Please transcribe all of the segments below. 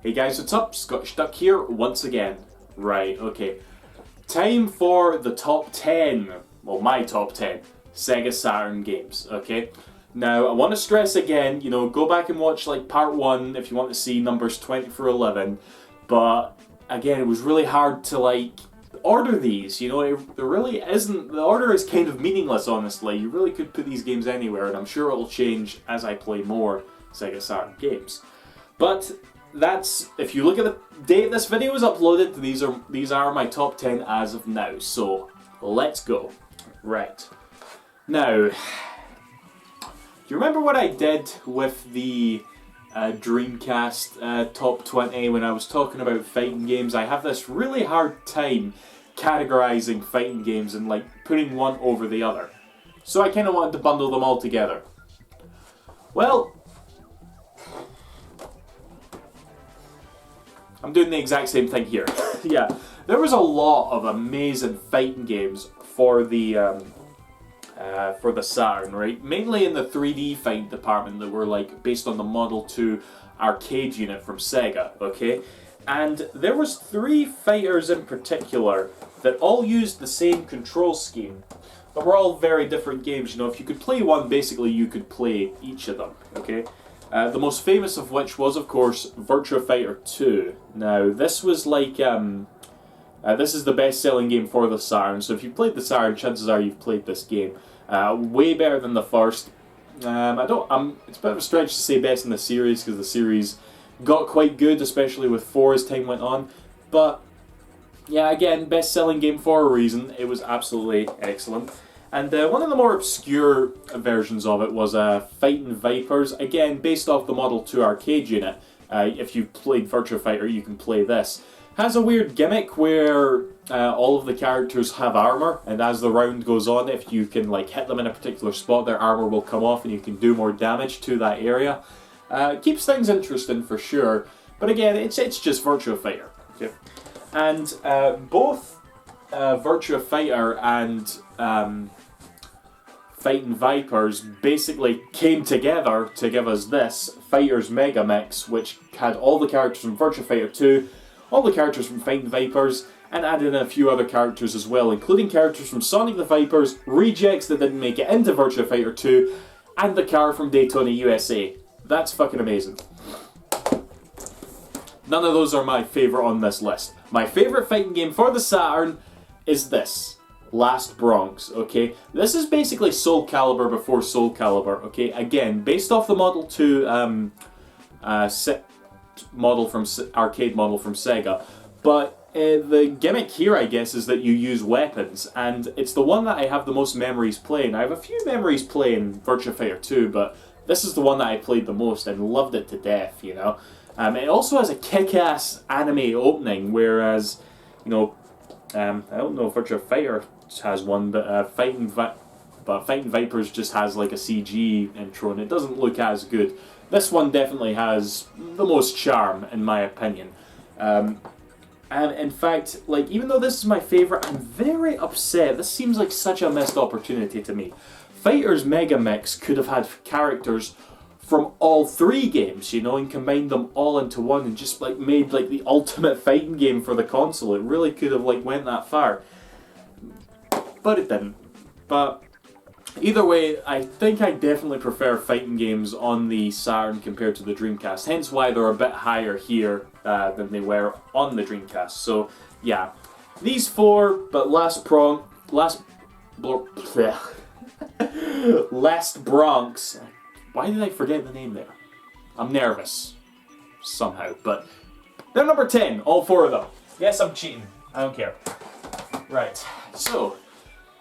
Hey guys, what's up? Scottish Duck here once again. Right, okay. Time for the top 10, well my top 10, Sega Saturn games, okay? Now, I want to stress again, go back and watch like part 1 if you want to see numbers 20 through 11, but again, it was really hard to like order these, there really isn't, the order is kind of meaningless honestly. You really could put these games anywhere, and I'm sure it'll change as I play more Sega Saturn games. But that's, if you look at the date this video was uploaded, these are my top 10 as of now, so let's go. Right. Now, do you remember what I did with the Dreamcast top 20 when I was talking about fighting games? I have this really hard time categorizing fighting games and like putting one over the other. So I kind of wanted to bundle them all together. Well, I'm doing the exact same thing here. Yeah, there was a lot of amazing fighting games for the Saturn, right? Mainly in the 3D fighting department that were like based on the Model 2 arcade unit from Sega, okay? And there was 3 fighters in particular that all used the same control scheme, but were all very different games. If you could play one, basically you could play each of them, okay? The most famous of which was, of course, Virtua Fighter 2. Now, this was like, this is the best-selling game for the Saturn, so if you've played the Saturn, chances are you've played this game. Way better than the first. It's a bit of a stretch to say best in the series, because the series got quite good, especially with 4 as time went on. But, yeah, again, best-selling game for a reason. It was absolutely excellent. And one of the more obscure versions of it was Fighting Vipers, again based off the Model 2 arcade unit. If you played Virtua Fighter, you can play this. Has a weird gimmick where all of the characters have armor, and as the round goes on, if you can like hit them in a particular spot, their armor will come off and you can do more damage to that area. Keeps things interesting for sure, but again, it's just Virtua Fighter. Okay? And both Virtua Fighter and Fighting Vipers basically came together to give us this Fighters Mega Mix, which had all the characters from Virtua Fighter 2, all the characters from Fighting Vipers, and added in a few other characters as well, including characters from Sonic the Vipers, rejects that didn't make it into Virtua Fighter 2, and the car from Daytona, USA. That's fucking amazing. None of those are my favourite on this list. My favourite fighting game for the Saturn is this. Last Bronx, okay? This is basically Soul Calibur before Soul Calibur, okay? Again, based off the Model 2 arcade model from Sega, but the gimmick here, I guess, is that you use weapons, and it's the one that I have the most memories playing. I have a few memories playing Virtua Fighter 2, but this is the one that I played the most and loved it to death, It also has a kick-ass anime opening, whereas, I don't know if Virtua Fighter has one, but Fighting Vipers just has like a CG intro, and it doesn't look as good. This one definitely has the most charm, in my opinion. And in fact, like, even though this is my favourite, I'm very upset. This seems like such a missed opportunity to me. Fighters Mega Mix could have had characters from all 3 games, and combined them all into one and just like made like the ultimate fighting game for the console. It really could have like went that far. But it didn't. But either way, I think I definitely prefer fighting games on the Saturn compared to the Dreamcast. Hence why they're a bit higher here than they were on the Dreamcast. So yeah, these 4, but Last Bronx. Why did I forget the name there? I'm nervous. Somehow, but they're number 10, all 4 of them. Yes, I'm cheating. I don't care. Right, so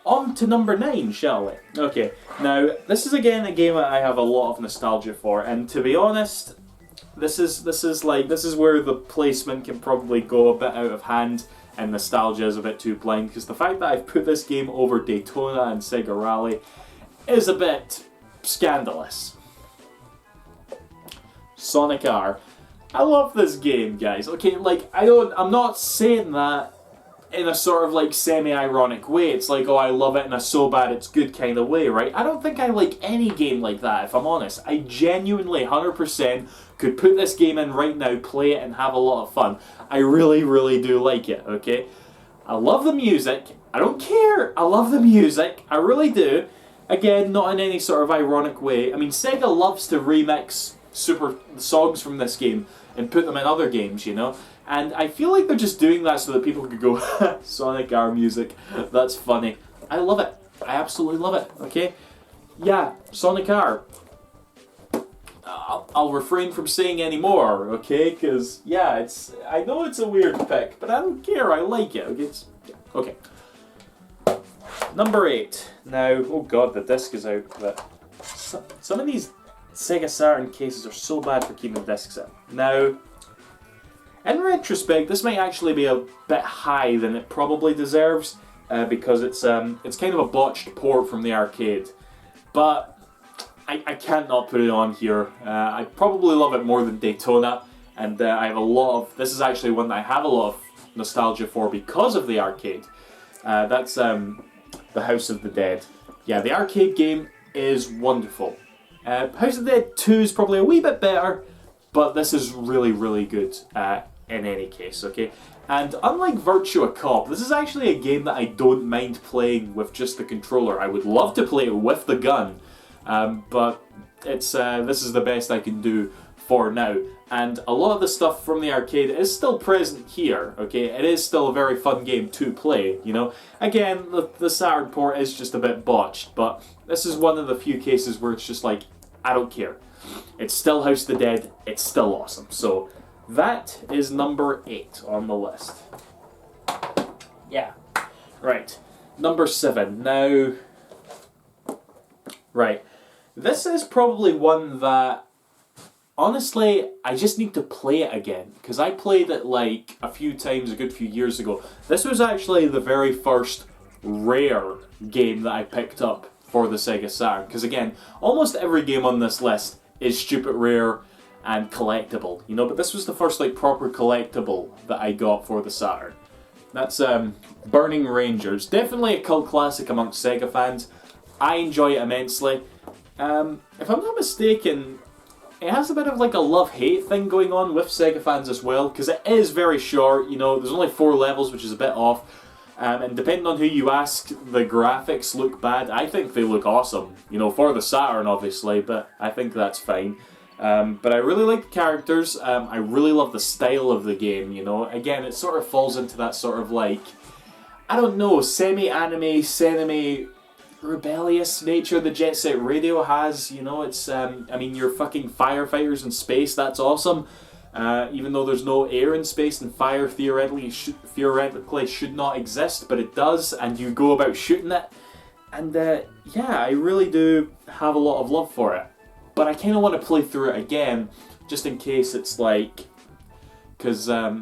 on to number 9, shall we? Okay, now this is again a game that I have a lot of nostalgia for, and to be honest, this is where the placement can probably go a bit out of hand, and nostalgia is a bit too blind, because the fact that I've put this game over Daytona and Sega Rally is a bit scandalous. Sonic R. I love this game, guys. Okay, like, I'm not saying that in a sort of like semi-ironic way. It's like, oh, I love it in a so bad it's good kind of way, right? I don't think I like any game like that, if I'm honest. I genuinely 100% could put this game in right now, play it, and have a lot of fun. I really, really do like it, okay? I love the music. I don't care. I love the music. I really do. Again, not in any sort of ironic way. I mean, Sega loves to remix super songs from this game and put them in other games, you know? And I feel like they're just doing that so that people could go, Sonic R music, that's funny. I love it. I absolutely love it, okay? Yeah, Sonic R. I'll refrain from saying any more, okay? Because, yeah, I know it's a weird pick, but I don't care. I like it, okay? Okay. Number 8. Now, oh god, the disc is out. But some of these Sega Saturn cases are so bad for keeping the discs in. Now, in retrospect, this might actually be a bit high than it probably deserves, because it's kind of a botched port from the arcade. But I can't not put it on here. I probably love it more than Daytona, and I have a lot of... This is actually one that I have a lot of nostalgia for because of the arcade. That's the House of the Dead. Yeah, the arcade game is wonderful. House of the Dead 2 is probably a wee bit better, but this is really, really good in any case, okay? And unlike Virtua Cop, this is actually a game that I don't mind playing with just the controller. I would love to play it with the gun, but this is the best I can do for now. And a lot of the stuff from the arcade is still present here, okay? It is still a very fun game to play, you know? Again, the Saturn port is just a bit botched, but this is one of the few cases where it's just like, I don't care. It's still House of the Dead, it's still awesome. So that is number 8 on the list. Yeah. Right. Number 7. Now, right. This is probably one that, honestly, I just need to play it again. Because I played it like a few times a good few years ago. This was actually the very first rare game that I picked up for the Sega Saturn. Because again, almost every game on this list is stupid rare and collectible, you know, but this was the first like proper collectible that I got for the Saturn. That's Burning Rangers. Definitely a cult classic amongst Sega fans. I enjoy it immensely. If I'm not mistaken, it has a bit of like a love-hate thing going on with Sega fans as well, because it is very short, you know, there's only 4 levels, which is a bit off. And depending on who you ask, the graphics look bad. I think they look awesome, you know, for the Saturn obviously, but I think that's fine. But I really like the characters. I really love the style of the game, you know. Again, it sort of falls into that sort of like, I don't know, semi-anime, rebellious nature the Jet Set Radio has, you know. It's, I mean, you're fucking firefighters in space, that's awesome. Even though there's no air in space and fire theoretically should not exist, but it does, and you go about shooting it. And yeah, I really do have a lot of love for it. But I kind of want to play through it again, just in case it's like... Because, I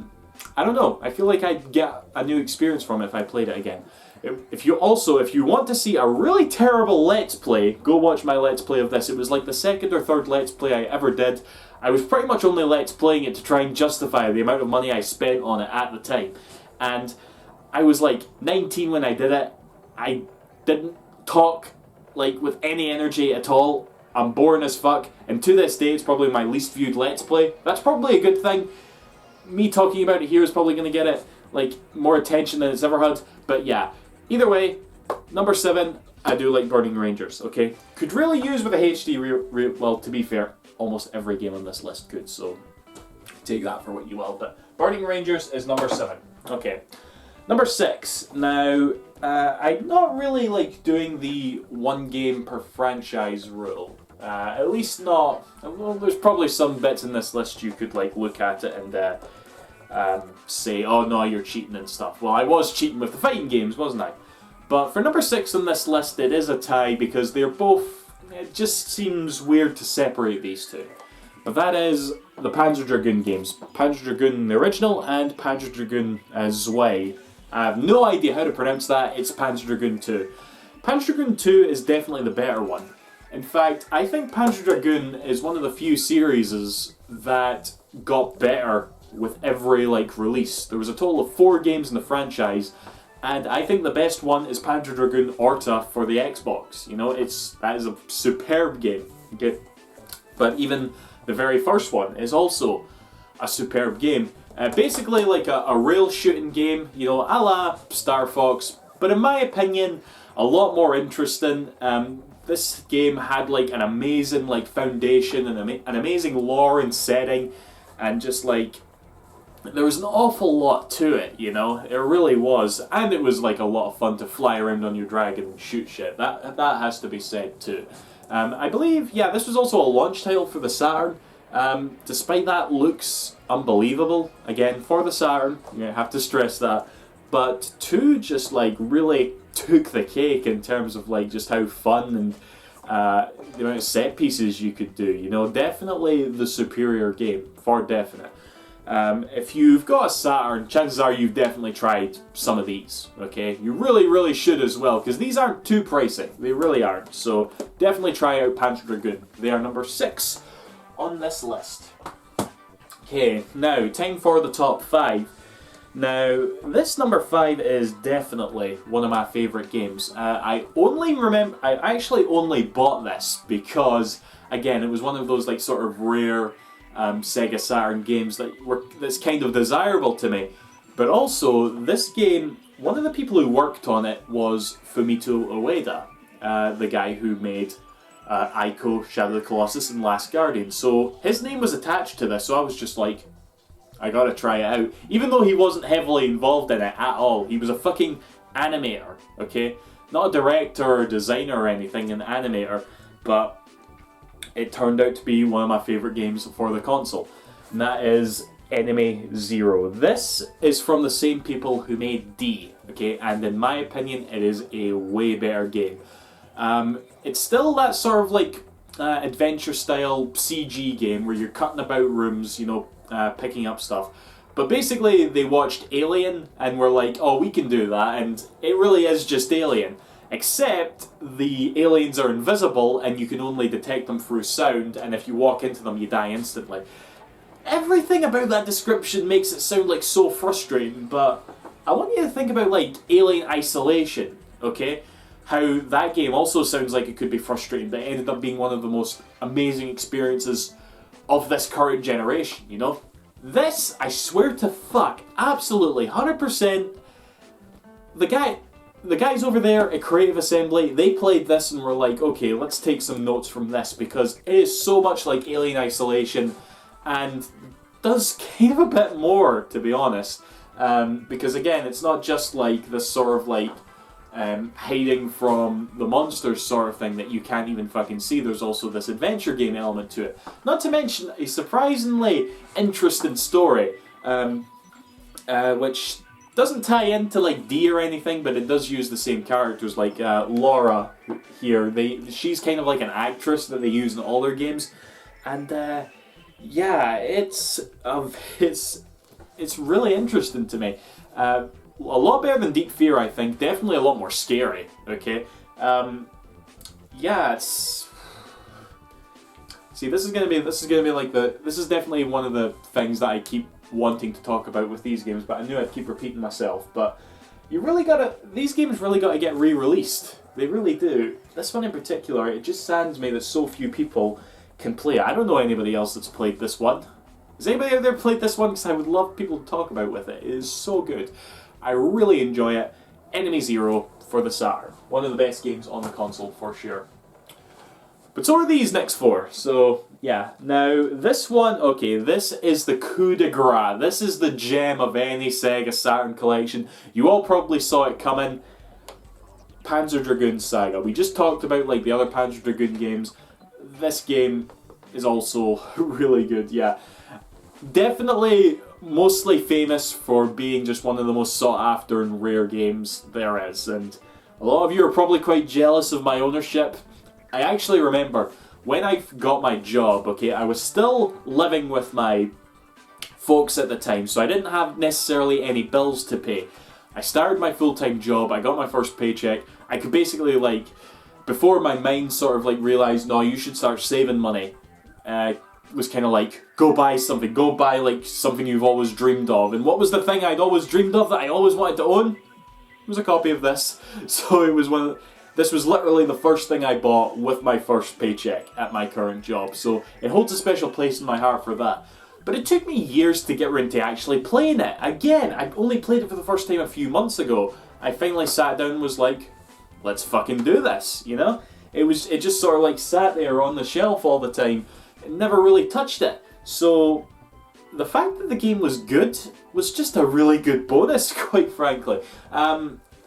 don't know, I feel like I'd get a new experience from it if I played it again. If you want to see a really terrible Let's Play, go watch my Let's Play of this. It was like the second or third Let's Play I ever did. I was pretty much only Let's Playing it to try and justify the amount of money I spent on it at the time. And I was like 19 when I did it. I didn't talk like with any energy at all. I'm boring as fuck. And to this day, it's probably my least viewed Let's Play. That's probably a good thing. Me talking about it here is probably going to get it like more attention than it's ever had. But yeah, either way, number 7, I do like Burning Rangers, okay? Could really use with a HD, well, to be fair, almost every game on this list could, so take that for what you will. But Burning Rangers is number 7. Okay. Number 6. Now, I'm not really like doing the one game per franchise rule. At least not... Well, there's probably some bits in this list you could like look at it and say, oh no, you're cheating and stuff. Well, I was cheating with the fighting games, wasn't I? But for number 6 on this list, it is a tie because they're both... It just seems weird to separate these two. But that is the Panzer Dragoon games. Panzer Dragoon the original and Panzer Dragoon Zwei. I have no idea how to pronounce that. It's Panzer Dragoon 2. Panzer Dragoon 2 is definitely the better one. In fact, I think Panzer Dragoon is one of the few series that got better with every like release. There was a total of 4 games in the franchise, and I think the best one is Panzer Dragoon Orta for the Xbox. You know, that is a superb game. Okay, but even the very first one is also a superb game. Basically like a rail shooting game, you know, a la Star Fox, but in my opinion, a lot more interesting. This game had like an amazing like foundation and an amazing lore and setting, and just like there was an awful lot to it, you know, it really was, and it was like a lot of fun to fly around on your dragon and shoot shit. That has to be said too. I believe, yeah, this was also a launch title for the Saturn. Despite that, looks unbelievable. Again, for the Saturn, you have to stress that. But 2 just like really took the cake in terms of like just how fun and the amount of set pieces you could do. You know, definitely the superior game, for definite. If you've got a Saturn, chances are you've definitely tried some of these, okay? You really, really should as well, because these aren't too pricey. They really aren't. So definitely try out Panzer Dragoon. They are number 6 on this list. Okay, now time for the top 5. Now, this number 5 is definitely one of my favourite games. I actually only bought this because, again, it was one of those like sort of rare Sega Saturn games that's kind of desirable to me. But also, this game, one of the people who worked on it was Fumito Ueda, the guy who made Ico, Shadow of the Colossus, and Last Guardian. So his name was attached to this, so I was just like, I gotta try it out. Even though he wasn't heavily involved in it at all. He was a fucking animator, okay? Not a director or designer or anything, an animator. But it turned out to be one of my favourite games for the console. And that is Enemy Zero. This is from the same people who made D, okay? And in my opinion, it is a way better game. It's still that sort of like adventure style CG game where you're cutting about rooms, you know, picking up stuff. But basically they watched Alien and were like, oh, we can do that, and it really is just Alien. Except the aliens are invisible and you can only detect them through sound, and if you walk into them you die instantly. Everything about that description makes it sound like so frustrating, but I want you to think about like Alien Isolation, okay? How that game also sounds like it could be frustrating, but it ended up being one of the most amazing experiences of this current generation, you know? This, I swear to fuck, absolutely, 100%, the guys over there at Creative Assembly, they played this and were like, okay, let's take some notes from this, because it is so much like Alien Isolation, and does kind of a bit more, to be honest. Because again, it's not just like this sort of like hiding from the monsters sort of thing that you can't even fucking see. There's also this adventure game element to it. Not to mention a surprisingly interesting story, which doesn't tie into like D or anything, but it does use the same characters. Like Laura here, she's kind of like an actress that they use in all their games, and yeah, it's really interesting to me. A lot better than Deep Fear, I think. Definitely a lot more scary. Okay, yeah, it's. See, this is definitely one of the things that I keep wanting to talk about with these games, but I knew I'd keep repeating myself. But these games really gotta get re-released. They really do. This one in particular, it just saddens me that so few people can play it. I don't know anybody else that's played this one. Has anybody out there played this one? Because I would love people to talk about with it. It is so good. I really enjoy it. Enemy Zero for the Saturn. One of the best games on the console for sure. But so are these next 4. So yeah. Now this one, okay, this is the coup de grace. This is the gem of any Sega Saturn collection. You all probably saw it coming. Panzer Dragoon Saga. We just talked about like the other Panzer Dragoon games. This game is also really good, yeah. Definitely mostly famous for being just one of the most sought after and rare games there is, and a lot of you are probably quite jealous of my ownership. I actually remember when I got my job, okay, I was still living with my folks at the time, so I didn't have necessarily any bills to pay. I started my full-time job, I got my first paycheck, I could basically like, before my mind sort of like realised, no, you should start saving money, was kind of like, go buy like something you've always dreamed of. And what was the thing I'd always dreamed of that I always wanted to own? It was a copy of this. So it was this was literally the first thing I bought with my first paycheck at my current job. So it holds a special place in my heart for that. But it took me years to get around to actually playing it. Again, I only played it for the first time a few months ago. I finally sat down and was like, let's fucking do this, you know? It just sort of like sat there on the shelf all the time and never really touched it. So the fact that the game was good was just a really good bonus, quite frankly.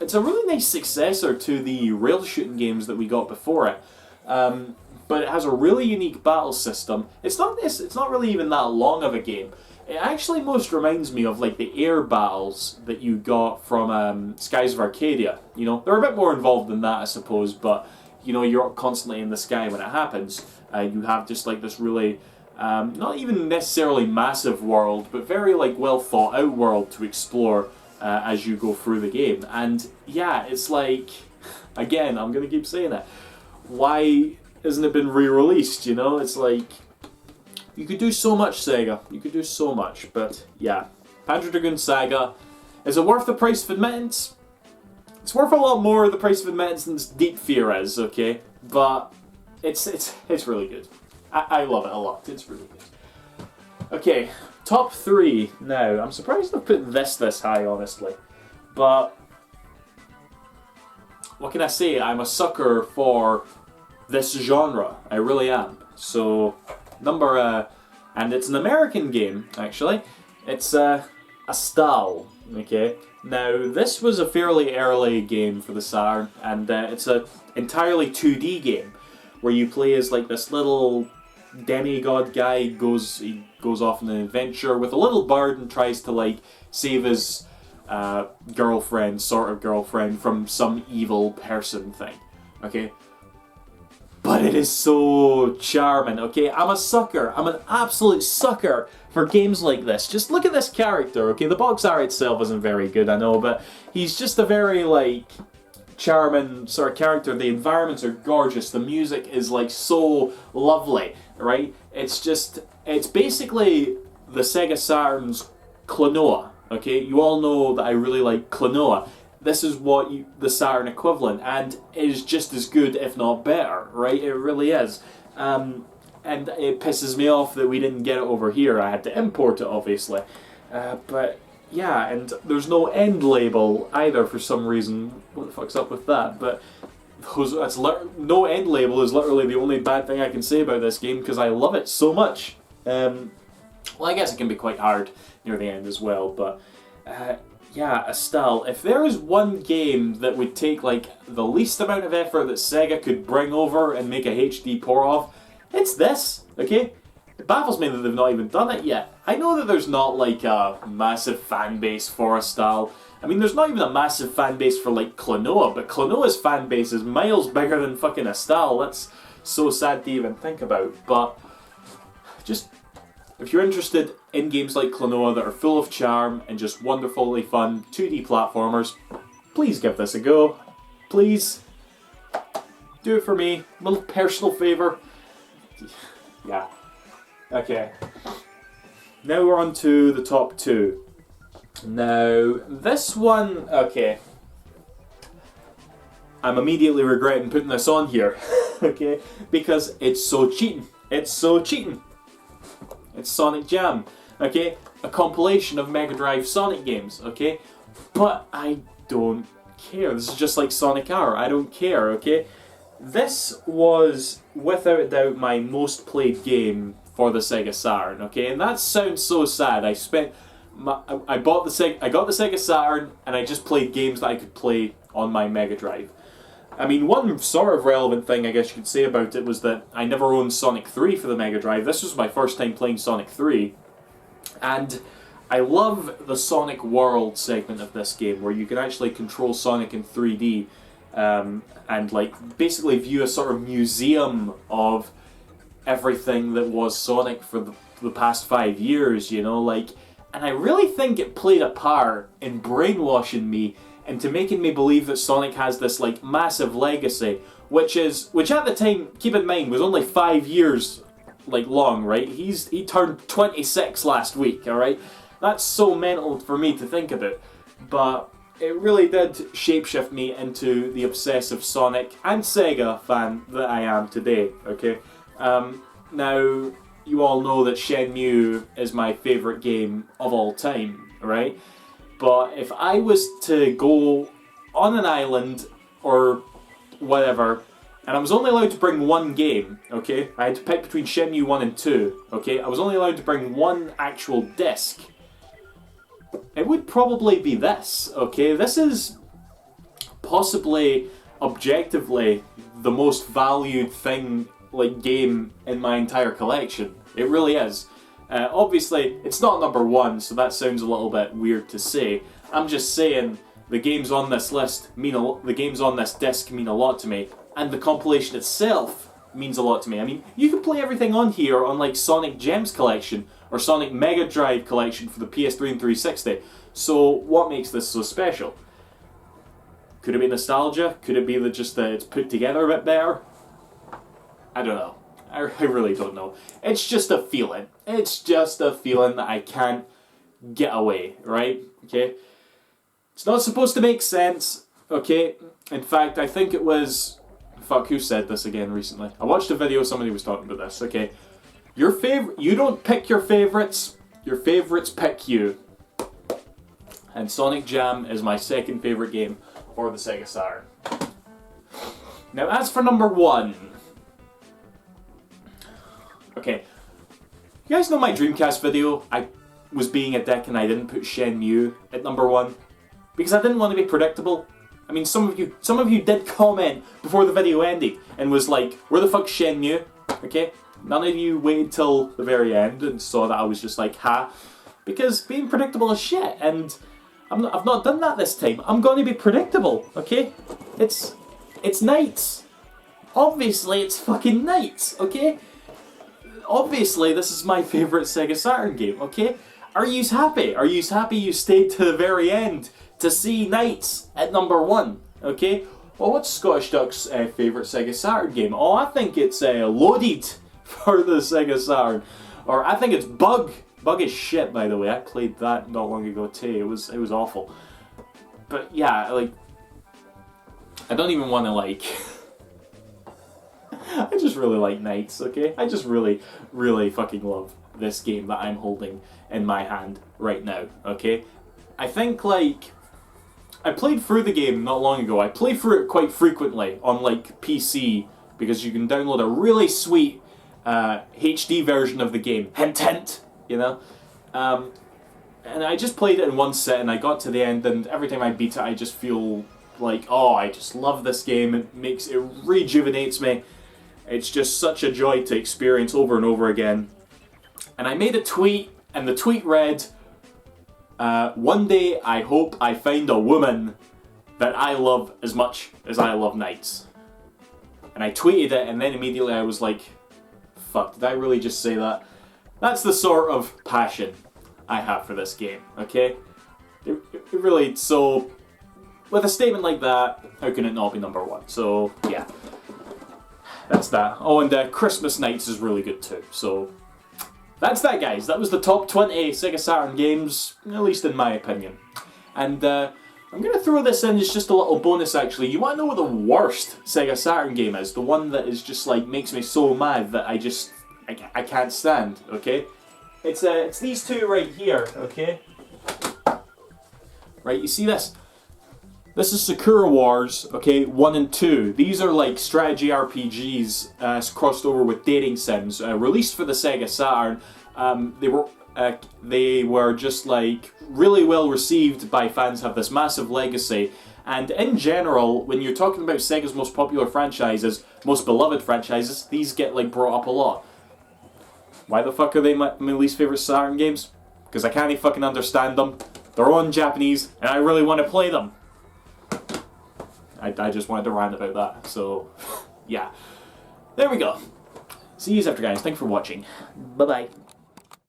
It's a really nice successor to the rail shooting games that we got before it. But it has a really unique battle system. It's not really even that long of a game. It actually most reminds me of like the air battles that you got from Skies of Arcadia. You know, they're a bit more involved than that, I suppose, but you know, you're constantly in the sky when it happens. You have just like this really, not even necessarily massive world, but very like well thought out world to explore as you go through the game. And yeah, it's like, again, I'm gonna keep saying it. Why hasn't it been re-released? You know, it's like, you could do so much, Sega. You could do so much, but yeah. Panzer Dragoon Saga. Is it worth the price of admittance? It's worth a lot more the price of admittance than Deep Fear is, okay? But it's really good. I love it a lot. It's really good. Okay, top 3 now. I'm surprised I've put this high, honestly. But what can I say? I'm a sucker for this genre. I really am. So and it's an American game, actually. It's Astal, okay? Now, this was a fairly early game for the Saturn, and it's a entirely 2D game, where you play as like this little demigod guy. He goes off on an adventure with a little bird and tries to like save his girlfriend, sort of girlfriend, from some evil person thing, okay? But it is so charming, okay? I'm a sucker. I'm an absolute sucker for games like this. Just look at this character, okay? The box art itself isn't very good, I know, but he's just a very, like, charming sort of character. The environments are gorgeous. The music is, like, so lovely, right? It's basically the Sega Saturn's Klonoa, okay? You all know that I really like Klonoa. This is the Saturn equivalent, and it is just as good, if not better, right? It really is. And it pisses me off that we didn't get it over here. I had to import it, obviously. But yeah, and there's no end label either for some reason. What the fuck's up with that? But no end label is literally the only bad thing I can say about this game, because I love it so much. Well, I guess it can be quite hard near the end as well, but yeah, Astal. If there is one game that would take like the least amount of effort that Sega could bring over and make a HD pour of, it's this, okay? It baffles me that they've not even done it yet. I know that there's not like a massive fan base for Astal. I mean, there's not even a massive fan base for like Klonoa, but Klonoa's fan base is miles bigger than fucking Astal. That's so sad to even think about. But just, if you're interested in games like Klonoa that are full of charm and just wonderfully fun 2D platformers, please give this a go. Please. Do it for me. A little personal favour. Yeah. Okay. Now we're on to the top 2. Now, this one, okay. I'm immediately regretting putting this on here, okay? Because it's so cheating. It's so cheating. It's Sonic Jam, okay? A compilation of Mega Drive Sonic games, okay? But I don't care. This is just like Sonic R. I don't care, okay? This was, without a doubt, my most played game for the Sega Saturn, okay? And that sounds so sad. I got the Sega Saturn, and I just played games that I could play on my Mega Drive. I mean, one sort of relevant thing I guess you could say about it was that I never owned Sonic 3 for the Mega Drive. This was my first time playing Sonic 3. And I love the Sonic World segment of this game, where you can actually control Sonic in 3D and like basically view a sort of museum of everything that was Sonic for the past 5 years, you know, like, and I really think it played a part in brainwashing me into making me believe that Sonic has this like massive legacy, which at the time, keep in mind, was only 5 years like long, right? He turned 26 last week, alright? That's so mental for me to think about. But it really did shapeshift me into the obsessive Sonic and Sega fan that I am today, okay? Now, you all know that Shenmue is my favourite game of all time, right? But if I was to go on an island or whatever, and I was only allowed to bring one game, okay? I had to pick between Shenmue 1 and 2, okay? I was only allowed to bring one actual disc. It would probably be this, okay? This is possibly, objectively, the most valued thing, like, game in my entire collection. It really is. Obviously, it's not number one, so that sounds a little bit weird to say. I'm just saying the games on this list the games on this disc mean a lot to me, and the compilation itself means a lot to me. I mean, you can play everything on here on like Sonic Gems Collection or Sonic Mega Drive Collection for the PS3 and 360. So what makes this so special? Could it be nostalgia? Could it be that it's put together a bit better? I don't know. I really don't know. It's just a feeling. It's just a feeling that I can't get away, right? Okay? It's not supposed to make sense, okay? In fact, I think it was... Fuck, who said this again recently? I watched a video, somebody was talking about this, okay? You don't pick your favourites pick you. And Sonic Jam is my second favourite game for the Sega Saturn. Now, as for number one... Okay, you guys know my Dreamcast video? I was being a dick and I didn't put Shenmue at number one because I didn't want to be predictable. I mean, some of you did comment before the video ended and was like, "Where the fuck's Shenmue?" Okay, none of you waited till the very end and saw that I was just like, "Ha," because being predictable is shit, and I've not done that this time. I'm going to be predictable. Okay, it's Nights. Obviously, it's fucking Nights. Okay. Obviously, this is my favourite Sega Saturn game, okay? Are yous happy? Are yous happy you stayed to the very end to see Nights at number one, okay? Well, what's Scottish Duck's favourite Sega Saturn game? Oh, I think it's Loaded for the Sega Saturn. Or I think it's Bug. Bug is shit, by the way. I played that not long ago too. It was awful. But yeah, like... I don't even want to, like... I just really like Nights, okay? I just really, really fucking love this game that I'm holding in my hand right now, okay? I think, like... I played through the game not long ago. I play through it quite frequently on, like, PC, because you can download a really sweet HD version of the game. Hint, hint! You know? And I just played it in one sit, and I got to the end, and every time I beat it, I just feel like, oh, I just love this game. It rejuvenates me. It's just such a joy to experience over and over again. And I made a tweet, and the tweet read, one day I hope I find a woman that I love as much as I love Nights. And I tweeted it, and then immediately I was like, fuck, did I really just say that? That's the sort of passion I have for this game, okay? It really, so, with a statement like that, how can it not be number one? So, yeah. That's that. Oh, and Christmas Nights is really good too. So, that's that, guys. That was the top 20 Sega Saturn games, at least in my opinion. And I'm going to throw this in as just a little bonus, actually. You want to know what the worst Sega Saturn game is? The one that is just, like, makes me so mad that I can't stand, okay? It's these two right here, okay? Right, you see this? This is Sakura Wars, okay, 1 and 2. These are like strategy RPGs crossed over with dating sims, released for the Sega Saturn. They were just like really well received by fans, have this massive legacy. And in general, when you're talking about Sega's most popular franchises, most beloved franchises, these get like brought up a lot. Why the fuck are they my least favorite Saturn games? Because I can't even fucking understand them. They're all in Japanese, and I really want to play them. I just wanted to rant about that, so yeah. There we go. See you after, guys. Thanks for watching. Bye-bye.